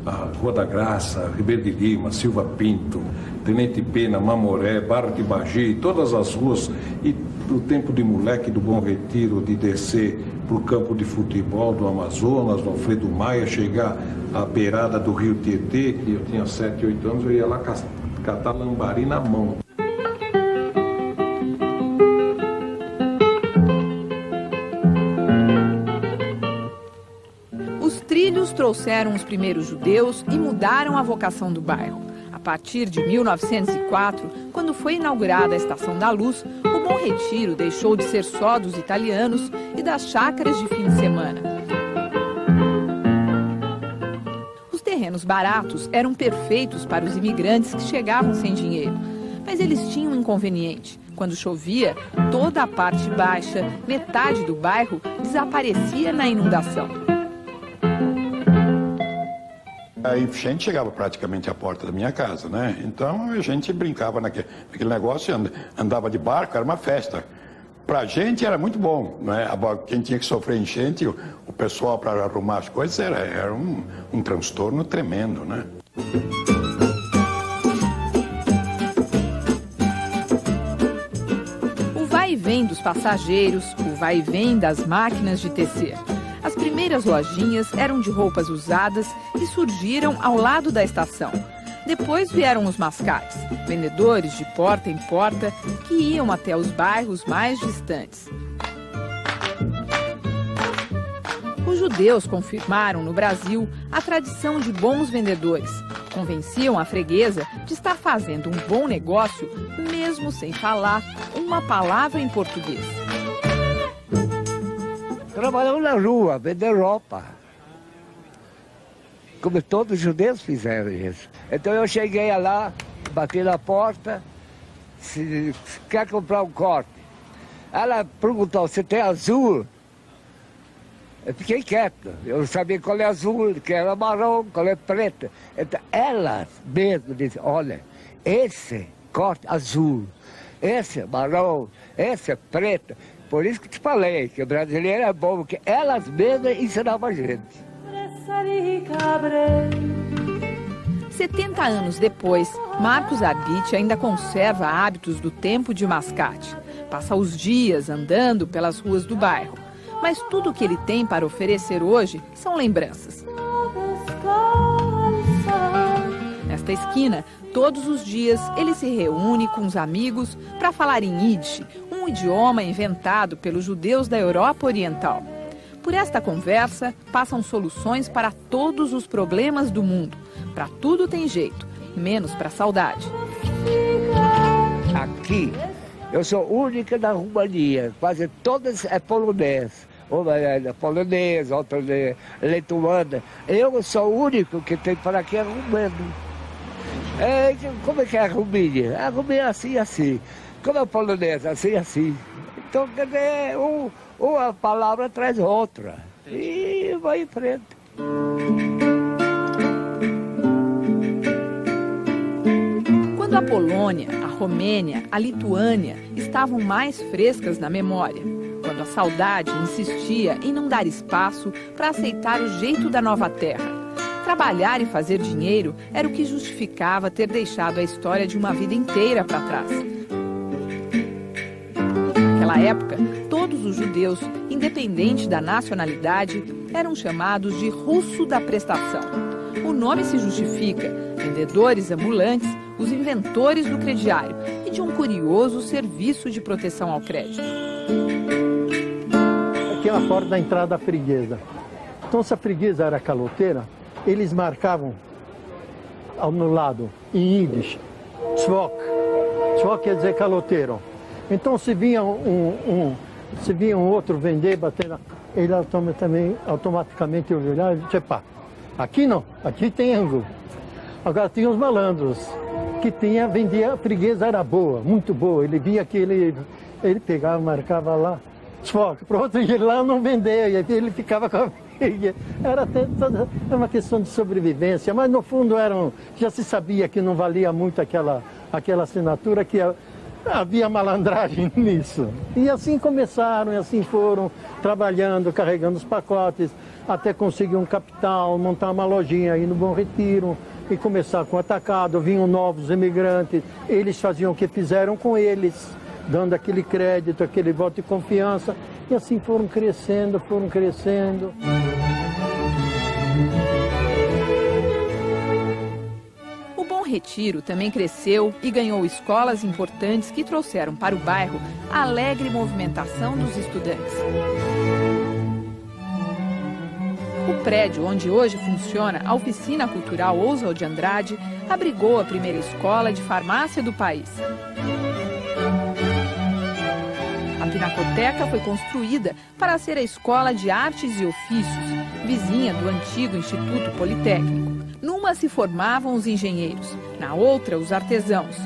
a Rua da Graça, Ribeiro de Lima, Silva Pinto, Tenente Pena, Mamoré, Barra de Bagi, todas as ruas, e do tempo de moleque do Bom Retiro, de descer para o campo de futebol do Amazonas, do Alfredo Maia, chegar à beirada do Rio Tietê, e eu tinha 7, 8 anos, eu ia lá catar lambari na mão. Os trilhos trouxeram os primeiros judeus e mudaram a vocação do bairro. A partir de 1904, quando foi inaugurada a Estação da Luz, o Bom Retiro deixou de ser só dos italianos e das chácaras de fim de semana. Os terrenos baratos eram perfeitos para os imigrantes que chegavam sem dinheiro. Mas eles tinham um inconveniente. Quando chovia, toda a parte baixa, metade do bairro, desaparecia na inundação. A enchente chegava praticamente à porta da minha casa, né? Então a gente brincava naquele negócio, andava de barco, era uma festa. Pra gente era muito bom, né? Quem tinha que sofrer enchente, o pessoal para arrumar as coisas era um transtorno tremendo, né? O vai e vem dos passageiros, o vai e vem das máquinas de tecer. As primeiras lojinhas eram de roupas usadas e surgiram ao lado da estação. Depois vieram os mascates, vendedores de porta em porta que iam até os bairros mais distantes. Os judeus confirmaram no Brasil a tradição de bons vendedores. Convenciam a freguesa de estar fazendo um bom negócio, mesmo sem falar uma palavra em português. Trabalhamos na rua, vendendo roupa. Como todos os judeus fizeram isso. Então eu cheguei lá, bati na porta, se quer comprar um corte. Ela perguntou, você tem azul? Eu fiquei quieto, eu não sabia qual é azul, que era marrom, qual é preta. Então ela mesmo disse, olha, esse corte azul, esse é marrom, esse é preto. Por isso que te falei, que o brasileiro é bom, porque elas mesmas ensinavam a gente. 70 anos depois, Marcos Arditi ainda conserva hábitos do tempo de mascate. Passa os dias andando pelas ruas do bairro. Mas tudo o que ele tem para oferecer hoje são lembranças. Nesta esquina, todos os dias, ele se reúne com os amigos para falar em Yiddish, um idioma inventado pelos judeus da Europa Oriental. Por esta conversa, passam soluções para todos os problemas do mundo. Para tudo tem jeito, menos para a saudade. Aqui, eu sou única da Romania, quase todas é polonês. Uma é polonesa, outra é lituana. Eu sou o único que tem para aqui é romano. Como é que é a Romênia? A Romênia é assim, assim. Como é a polonesa? Assim, assim. Então, quer dizer, uma palavra traz outra. E vai em frente. Quando a Polônia, a Romênia, a Lituânia estavam mais frescas na memória. Quando a saudade insistia em não dar espaço para aceitar o jeito da nova terra. Trabalhar e fazer dinheiro era o que justificava ter deixado a história de uma vida inteira para trás. Naquela época, todos os judeus, independente da nacionalidade, eram chamados de russo da prestação. O nome se justifica, vendedores ambulantes, os inventores do crediário e de um curioso serviço de proteção ao crédito. Aqui é a porta da entrada da freguesa. Então, se a freguesa era caloteira, eles marcavam no lado, em Yiddish, tzvok. Tzvok quer dizer caloteiro. Então, se vinha um outro vender, bater, ele automaticamente olhava e disse, pá, aqui não, aqui tem ângulo. Agora, tinha os malandros, que vendia, a freguesa era boa, muito boa. Ele via que ele pegava, marcava lá, tzvok, para o outro ir lá não vender, e ele ficava com a era até uma questão de sobrevivência, mas no fundo já se sabia que não valia muito aquela assinatura, que havia malandragem nisso. E assim começaram, e assim foram trabalhando, carregando os pacotes, até conseguir um capital, montar uma lojinha aí no Bom Retiro e começar com o atacado. Vinham novos imigrantes, eles faziam o que fizeram com eles, dando aquele crédito, aquele voto de confiança, e assim foram crescendo, foram crescendo. O Bom Retiro também cresceu e ganhou escolas importantes que trouxeram para o bairro a alegre movimentação dos estudantes. O prédio onde hoje funciona a Oficina Cultural Oswald de Andrade abrigou a primeira escola de farmácia do país. A Pinacoteca foi construída para ser a Escola de Artes e Ofícios, vizinha do antigo Instituto Politécnico. Numa se formavam os engenheiros, na outra os artesãos.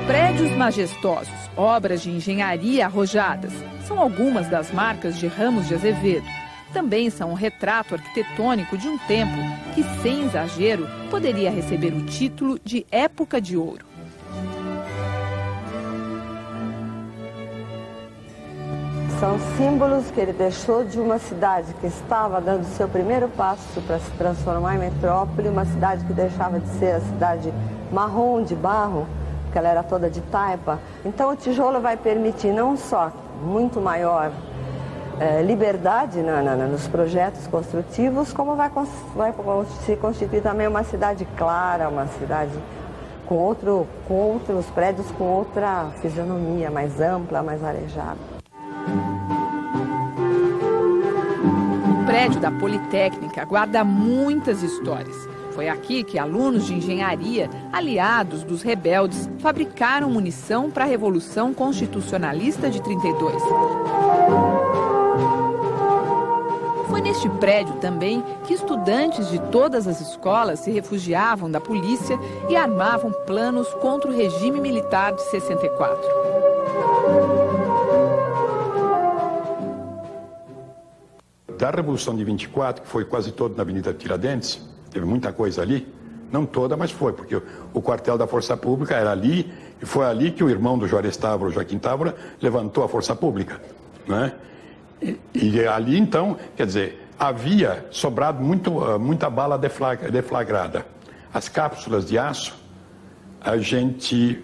Prédios majestosos, obras de engenharia arrojadas, são algumas das marcas de Ramos de Azevedo. Também são um retrato arquitetônico de um tempo que, sem exagero, poderia receber o título de Época de Ouro. São símbolos que ele deixou de uma cidade que estava dando seu primeiro passo para se transformar em metrópole, uma cidade que deixava de ser a cidade marrom de barro, porque ela era toda de taipa. Então o tijolo vai permitir não só muito maior liberdade nos projetos construtivos, como vai se constituir também uma cidade clara, uma cidade com outros prédios com outra fisionomia, mais ampla, mais arejada. O prédio da Politécnica guarda muitas histórias. Foi aqui que alunos de engenharia, aliados dos rebeldes, fabricaram munição para a Revolução Constitucionalista de 32. Foi neste prédio também que estudantes de todas as escolas se refugiavam da polícia e armavam planos contra o regime militar de 64. Da Revolução de 24, que foi quase toda na Avenida Tiradentes, teve muita coisa ali, não toda, mas foi, porque o quartel da Força Pública era ali, e foi ali que o irmão do Juarez Távora, Joaquim Távora, levantou a Força Pública, né? E ali, então, quer dizer, havia sobrado muita bala deflagrada. As cápsulas de aço, a gente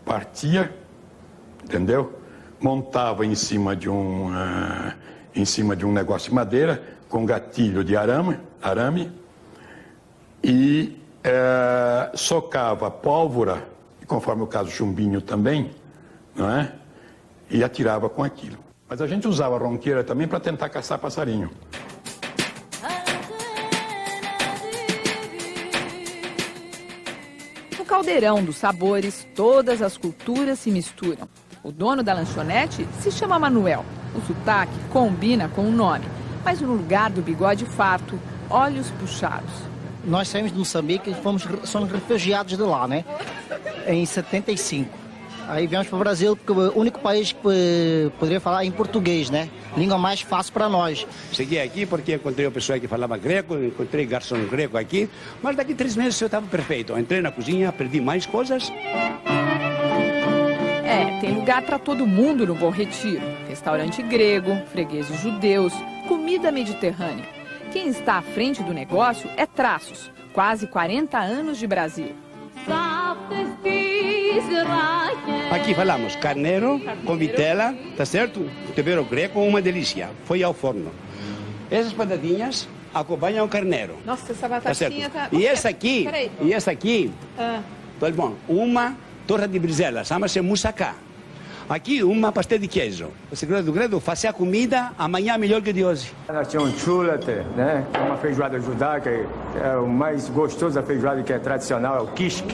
partia, entendeu? Montava em cima de um negócio de madeira, com gatilho de arame, e socava pólvora, conforme o caso chumbinho também, não é? E atirava com aquilo. Mas a gente usava a ronqueira também para tentar caçar passarinho. No caldeirão dos sabores, todas as culturas se misturam. O dono da lanchonete se chama Manuel. O sotaque combina com o nome, mas no lugar do bigode farto, olhos puxados. Nós saímos de Moçambique e somos refugiados de lá, né? Em 75. Aí viemos para o Brasil, porque o único país que poderia falar em português, né? Língua mais fácil para nós. Cheguei aqui porque encontrei o pessoal que falava grego, encontrei garçom grego aqui, mas daqui 3 meses eu estava perfeito. Entrei na cozinha, aprendi mais coisas. Tem lugar para todo mundo no Bom Retiro. Restaurante grego, fregueses judeus, comida mediterrânea. Quem está à frente do negócio é Traços, quase 40 anos de Brasil. Aqui falamos carneiro com vitela, tá certo? O tempero grego, uma delícia. Foi ao forno. Essas batatinhas acompanham o carneiro. Nossa, essa batatinha tá... E essa aqui, tá bom, uma torta de brizela, chama-se moussaka. Aqui, uma pastel de queijo. O segredo do grego, fazer a comida amanhã melhor que de hoje. Nós tínhamos chulet, né? Uma feijoada judaica, é o mais gostoso da feijoada, que é tradicional, é o kishk,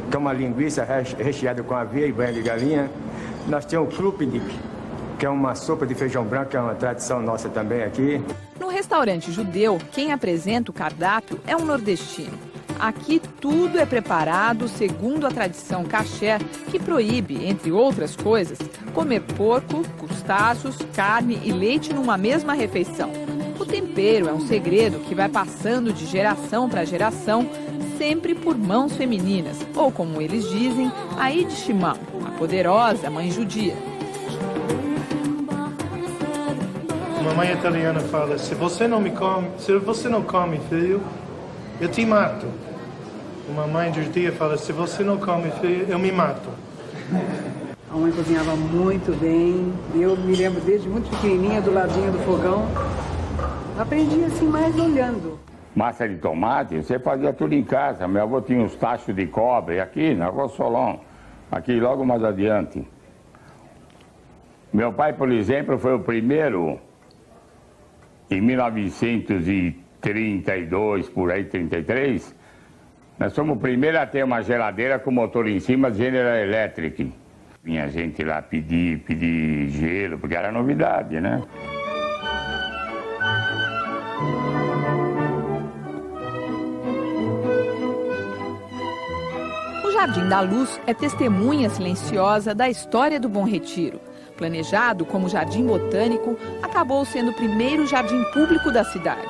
que é uma linguiça recheada com aveia e banha de galinha. Nós tínhamos o krupnik, que é uma sopa de feijão branco, que é uma tradição nossa também aqui. No restaurante judeu, quem apresenta o cardápio é um nordestino. Aqui tudo é preparado segundo a tradição kasher, que proíbe, entre outras coisas, comer porco, crustáceos, carne e leite numa mesma refeição. O tempero é um segredo que vai passando de geração para geração, sempre por mãos femininas, ou como eles dizem, a Yid Shimam, a poderosa mãe judia. Uma mãe italiana fala, se você não come, filho, eu te mato. Uma mãe judia fala, se você não come, filho, eu me mato. A mãe cozinhava muito bem. Eu me lembro desde muito pequenininha do ladinho do fogão. Aprendi assim mais olhando. Massa de tomate, você fazia tudo em casa. Meu avô tinha uns tachos de cobre aqui na Rua Solon, aqui logo mais adiante. Meu pai, por exemplo, foi o primeiro, em 1932, por aí, 33, nós fomos o primeiro a ter uma geladeira com motor em cima, General Electric. Vinha gente lá pedir gelo, porque era novidade, né? O Jardim da Luz é testemunha silenciosa da história do Bom Retiro. Planejado como jardim botânico, acabou sendo o primeiro jardim público da cidade.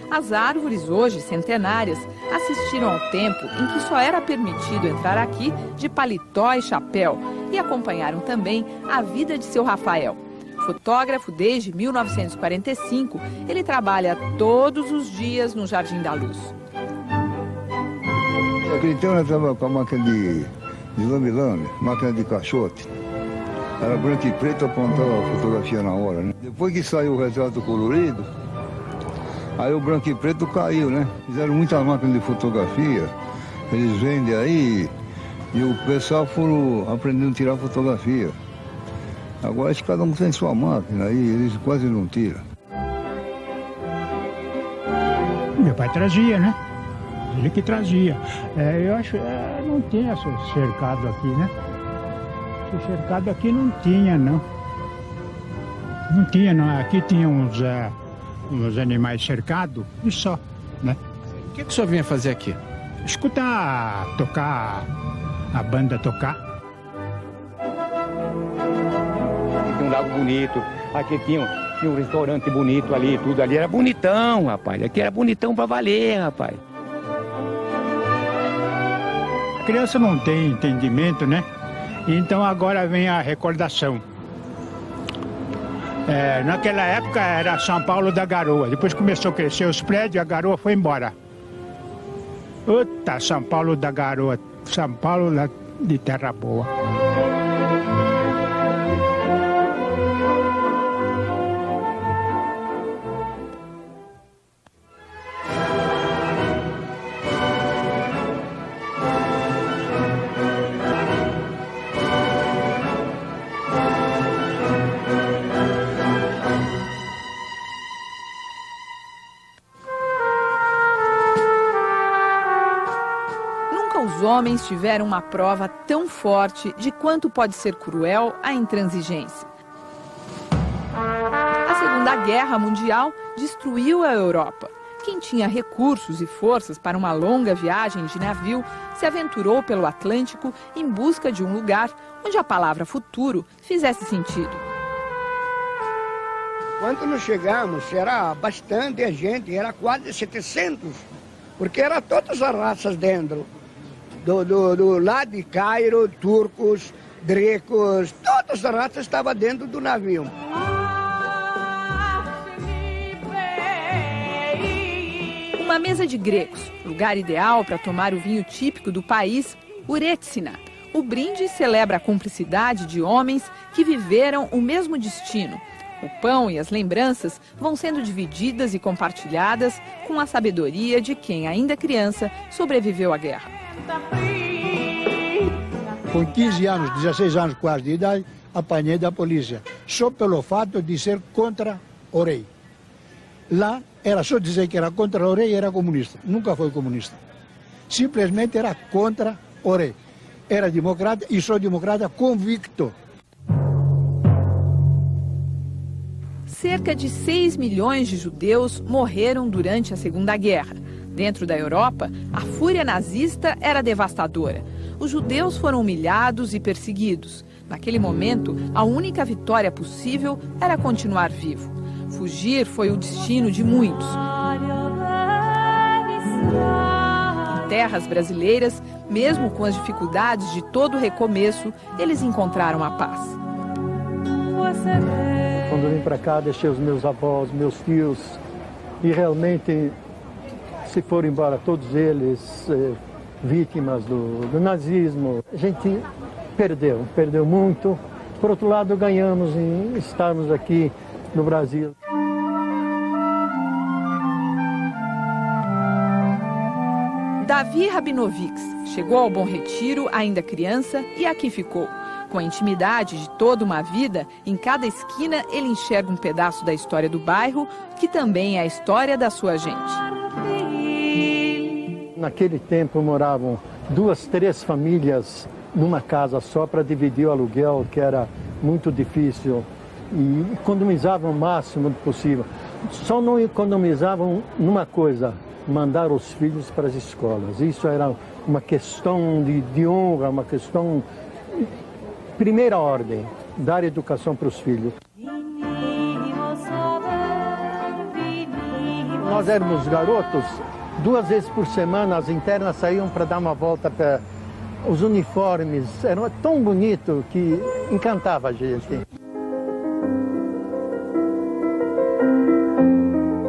As árvores, hoje centenárias, assistiram ao tempo em que só era permitido entrar aqui de paletó e chapéu e acompanharam também a vida de seu Rafael. Fotógrafo desde 1945, ele trabalha todos os dias no Jardim da Luz. Aquele tempo eu estava com a máquina de lambe-lambe, máquina de caixote. Era branco e preto, apontava a fotografia na hora, né? Depois que saiu o retrato colorido, aí o branco e preto caiu, né? Fizeram muitas máquinas de fotografia, eles vendem aí, e o pessoal foram aprendendo a tirar fotografia. Agora acho que cada um tem sua máquina, aí eles quase não tiram. Meu pai trazia, né? Ele que trazia. Eu acho que não tinha cercado aqui, né? Esse cercado aqui não tinha, não. Não tinha, não. Aqui tinha uns animais cercados e só, né? O que o senhor vinha fazer aqui? Escutar, tocar, a banda tocar. Tinha um lago bonito, aqui tinha um restaurante bonito ali, tudo ali era bonitão, rapaz. Aqui era bonitão pra valer, rapaz. A criança não tem entendimento, né? Então agora vem a recordação. Naquela época era São Paulo da Garoa. Depois começou a crescer os prédios, a garoa foi embora. Puta, São Paulo da Garoa, São Paulo de Terra Boa. Os homens tiveram uma prova tão forte de quanto pode ser cruel a intransigência. A Segunda Guerra Mundial destruiu a Europa. Quem tinha recursos e forças para uma longa viagem de navio se aventurou pelo Atlântico em busca de um lugar onde a palavra futuro fizesse sentido. Quando nós chegamos, era bastante gente, era quase 700, porque eram todas as raças dentro. Do lado de Cairo, turcos, gregos, todas as raças estavam dentro do navio. Uma mesa de gregos, lugar ideal para tomar o vinho típico do país, Uretsina. O brinde celebra a cumplicidade de homens que viveram o mesmo destino. O pão e as lembranças vão sendo divididas e compartilhadas com a sabedoria de quem, ainda criança, sobreviveu à guerra. Com 15 anos, 16 anos quase de idade, apanhei da polícia, só pelo fato de ser contra o rei. Lá era só dizer que era contra o rei e era comunista. Nunca foi comunista. Simplesmente era contra o rei. Era democrata e sou democrata convicto. Cerca de 6 milhões de judeus morreram durante a Segunda Guerra. Dentro da Europa, a fúria nazista era devastadora. Os judeus foram humilhados e perseguidos. Naquele momento, a única vitória possível era continuar vivo. Fugir foi o destino de muitos. Em terras brasileiras, mesmo com as dificuldades de todo recomeço, eles encontraram a paz. Quando vim para cá, deixei os meus avós, meus tios, e realmente se foram embora todos eles, vítimas do nazismo. A gente perdeu muito. Por outro lado, ganhamos em estarmos aqui no Brasil. Davi Rabinovics chegou ao Bom Retiro ainda criança e aqui ficou. Com a intimidade de toda uma vida, em cada esquina ele enxerga um pedaço da história do bairro, que também é a história da sua gente. Naquele tempo moravam 2, 3 famílias numa casa só para dividir o aluguel, que era muito difícil, e economizavam o máximo possível. Só não economizavam numa coisa: mandar os filhos para as escolas. Isso era uma questão de honra, uma questão primeira ordem, dar educação para os filhos. Nós éramos garotos, 2 vezes por semana as internas saíam para dar uma volta para os uniformes. Era tão bonito que encantava a gente.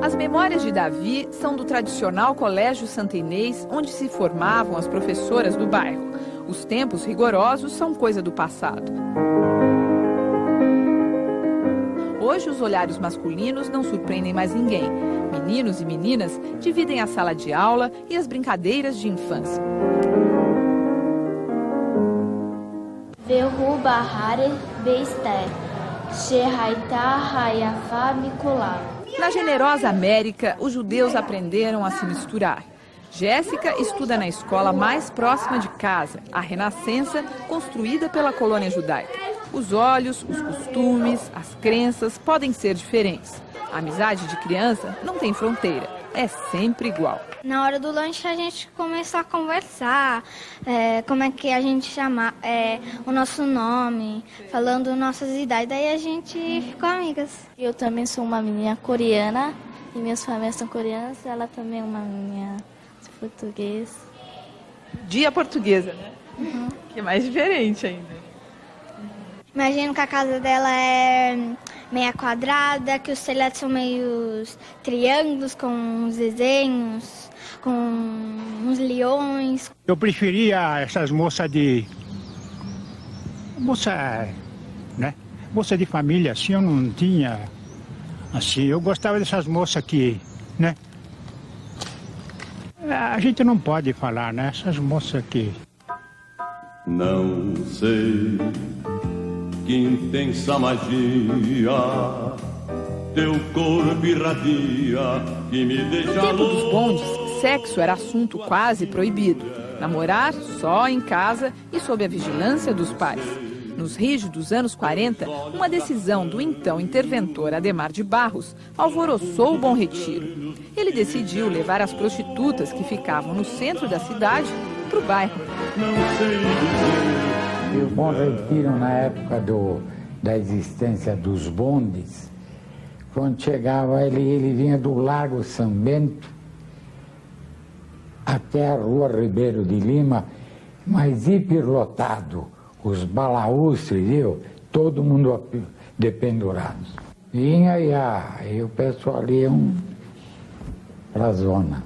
As memórias de Davi são do tradicional Colégio Santa Inês, onde se formavam as professoras do bairro. Os tempos rigorosos são coisa do passado. Hoje, os olhares masculinos não surpreendem mais ninguém. Meninos e meninas dividem a sala de aula e as brincadeiras de infância. Na generosa América, os judeus aprenderam a se misturar. Jéssica estuda na escola mais próxima de casa, a Renascença, construída pela colônia judaica. Os olhos, os costumes, as crenças podem ser diferentes. A amizade de criança não tem fronteira, é sempre igual. Na hora do lanche a gente começou a conversar, como é que a gente chama o nosso nome, falando nossas idades, daí a gente ficou amigas. Eu também sou uma menina coreana e minhas famílias são coreanas, ela também é uma menina portuguesa. Dia portuguesa, né? Uhum. Que é mais diferente ainda. Imagino que a casa dela é meia quadrada, que os telhados são meio triângulos com uns desenhos, com uns leões. Eu preferia essas moças moça de família, assim, eu não tinha, assim, eu gostava dessas moças que, né? A gente não pode falar, né? Essas moças aqui. Não sei que intensa magia teu corpo irradia que me deixa No tempo dos bondes, sexo era assunto quase proibido. Namorar só em casa e sob a vigilância dos pais. Nos rígidos anos 40, uma decisão do então interventor Adhemar de Barros alvoroçou o Bom Retiro. Ele decidiu levar as prostitutas que ficavam no centro da cidade para o bairro. E o Bom Retiro, na época da existência dos bondes, quando chegava ele vinha do Lago São Bento até a Rua Ribeiro de Lima, mas hiperlotado. Os balaústres, viu? Todo mundo dependurado. Vinha e o pessoal ia para a zona.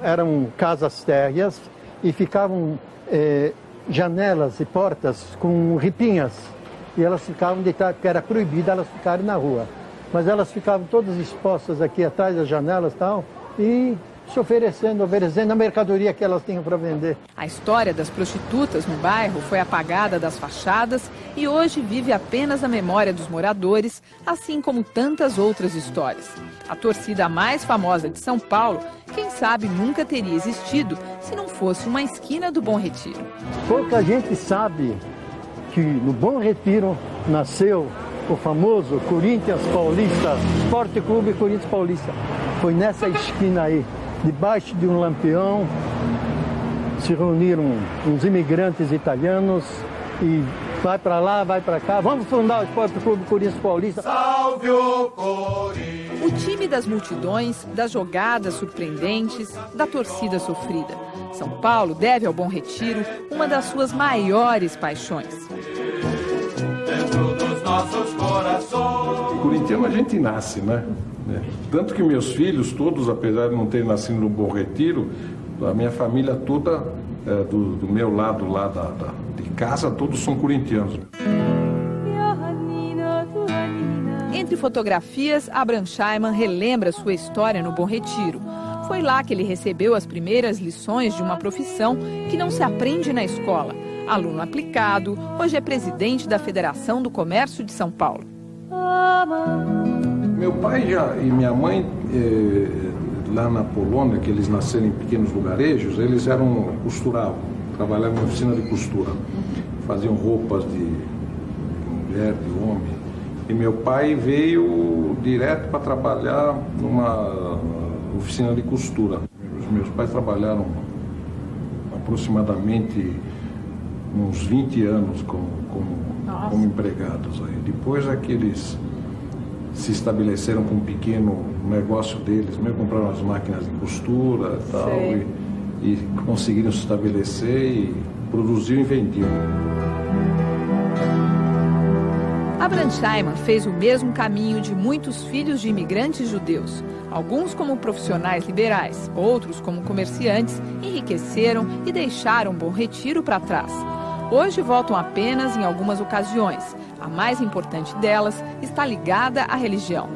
Eram casas térreas e ficavam janelas e portas com ripinhas. E elas ficavam deitadas, porque era proibido elas ficarem na rua. Mas elas ficavam todas expostas aqui atrás das janelas e tal, e se oferecendo a mercadoria que elas tinham para vender. A história das prostitutas no bairro foi apagada das fachadas e hoje vive apenas a memória dos moradores, assim como tantas outras histórias. A torcida mais famosa de São Paulo, quem sabe nunca teria existido se não fosse uma esquina do Bom Retiro. Pouca gente sabe que no Bom Retiro nasceu o famoso Corinthians Paulista, Esporte Clube Corinthians Paulista. Foi nessa esquina aí. Debaixo de um lampião, se reuniram uns imigrantes italianos e vai para lá, vai para cá, vamos fundar o Esporte Clube Corinthians Paulista. Salve o Corinthians! O time das multidões, das jogadas surpreendentes, da torcida sofrida. São Paulo deve ao Bom Retiro uma das suas maiores paixões. nossos corações. Corintiano a gente nasce, né? Tanto que meus filhos, todos, apesar de não terem nascido no Bom Retiro, a minha família toda, do meu lado lá de casa, todos são corintianos. Entre fotografias, Abraham Scheiman relembra sua história no Bom Retiro. Foi lá que ele recebeu as primeiras lições de uma profissão que não se aprende na escola. Aluno aplicado, hoje é presidente da Federação do Comércio de São Paulo. Meu pai e minha mãe, lá na Polônia, que eles nasceram em pequenos lugarejos, eles costuravam, trabalhavam em oficina de costura. Faziam roupas de mulher, de homem. E meu pai veio direto para trabalhar numa oficina de costura. Os meus pais trabalharam aproximadamente uns 20 anos como empregados. Aí. Depois é que eles se estabeleceram com um pequeno negócio deles, mesmo compraram as máquinas de costura e tal, e conseguiram se estabelecer e produziam e vendiam. Abraham Scheiman fez o mesmo caminho de muitos filhos de imigrantes judeus. Alguns como profissionais liberais, outros como comerciantes, enriqueceram e deixaram Bom Retiro para trás. Hoje voltam apenas em algumas ocasiões. A mais importante delas está ligada à religião.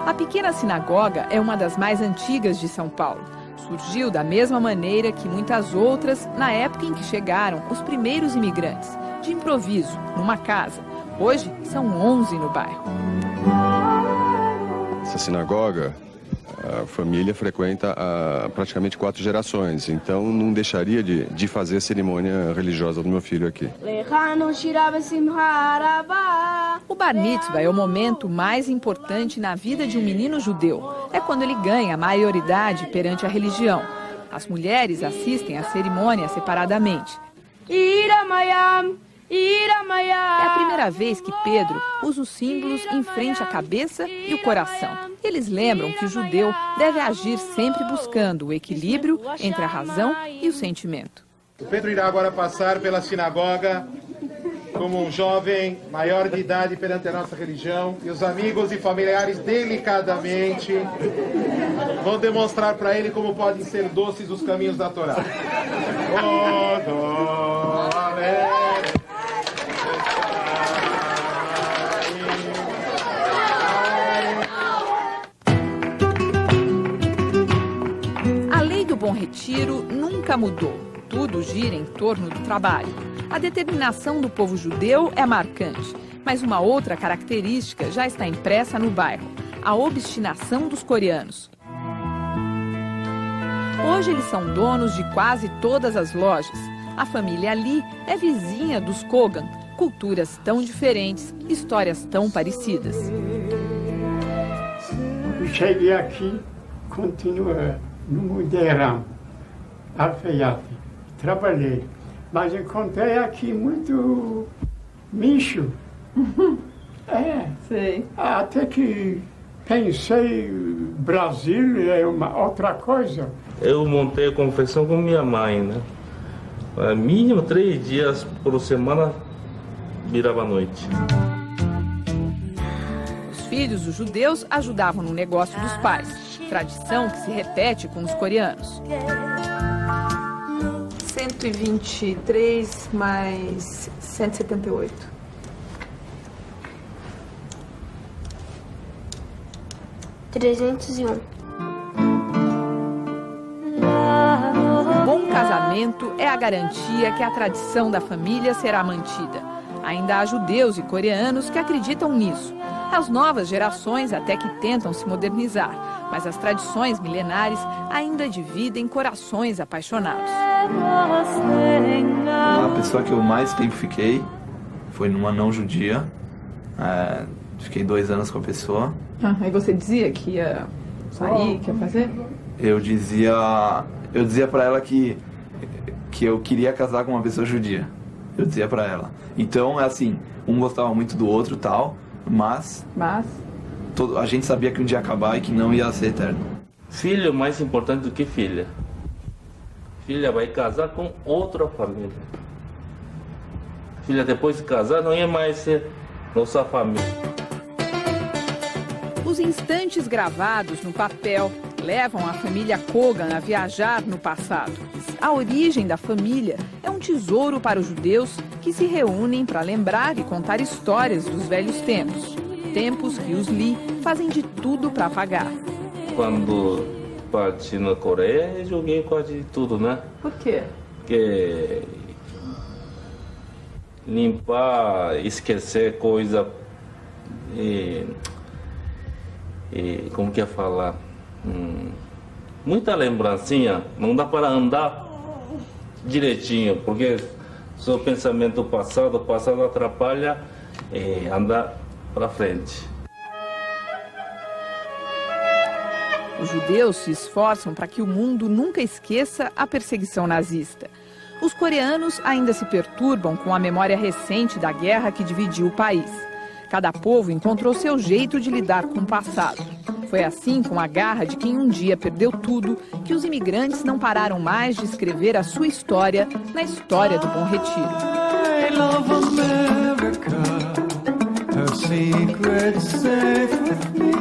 A pequena sinagoga é uma das mais antigas de São Paulo. Surgiu da mesma maneira que muitas outras na época em que chegaram os primeiros imigrantes, de improviso, numa casa. Hoje são 11 no bairro. Essa sinagoga, a família frequenta há praticamente 4 gerações, então não deixaria de fazer a cerimônia religiosa do meu filho aqui. O Bar Mitzvah é o momento mais importante na vida de um menino judeu. É quando ele ganha a maioridade perante a religião. As mulheres assistem à cerimônia separadamente. É a primeira vez que Pedro usa os símbolos em frente à cabeça e o coração. Eles lembram que o judeu deve agir sempre buscando o equilíbrio entre a razão e o sentimento. O Pedro irá agora passar pela sinagoga como um jovem maior de idade perante a nossa religião, e os amigos e familiares delicadamente vão demonstrar para ele como podem ser doces os caminhos da Torá. A lei do Bom Retiro nunca mudou. Tudo gira em torno do trabalho. A determinação do povo judeu é marcante, mas uma outra característica já está impressa no bairro: a obstinação dos coreanos. Hoje eles são donos de quase todas as lojas. A família Ali é vizinha dos Kogan, culturas tão diferentes, histórias tão parecidas. Eu cheguei aqui, continuei, não mudei ramo, alfaiate, trabalhei. Mas encontrei aqui muito micho. Sei. Até que pensei, Brasil é uma outra coisa. Eu montei a confecção com minha mãe, né? Mínimo 3 dias por semana virava a noite. Os filhos dos judeus ajudavam no negócio dos pais, tradição que se repete com os coreanos. 123 mais 178. $301. Um bom casamento é a garantia que a tradição da família será mantida. Ainda há judeus e coreanos que acreditam nisso. As novas gerações até que tentam se modernizar, mas as tradições milenares ainda dividem corações apaixonados. A pessoa que eu mais tempo fiquei foi numa não judia. Fiquei 2 anos com a pessoa. E você dizia que ia sair, que ia fazer? Eu dizia pra ela que eu queria casar com uma pessoa judia. Eu dizia pra ela. Então, é assim, um gostava muito do outro, tal, mas a gente sabia que um dia ia acabar e que não ia ser eterno. Filho é mais importante do que filha. Filha vai casar com outra família. Filha, depois de casar, não é mais ser nossa família. Os instantes gravados no papel levam a família Kogan a viajar no passado. A origem da família é um tesouro para os judeus que se reúnem para lembrar e contar histórias dos velhos tempos. Tempos que os Lee fazem de tudo para apagar. Quando parti na Coreia, eu joguei quase tudo, né? Por quê? Porque limpar, esquecer coisa como que é falar? Muita lembrancinha, não dá para andar direitinho, porque só pensamento do passado, o passado atrapalha andar para frente. Os judeus se esforçam para que o mundo nunca esqueça a perseguição nazista. Os coreanos ainda se perturbam com a memória recente da guerra que dividiu o país. Cada povo encontrou seu jeito de lidar com o passado. Foi assim, com a garra de quem um dia perdeu tudo, que os imigrantes não pararam mais de escrever a sua história na história do Bom Retiro. I love America, her secret's safe with me.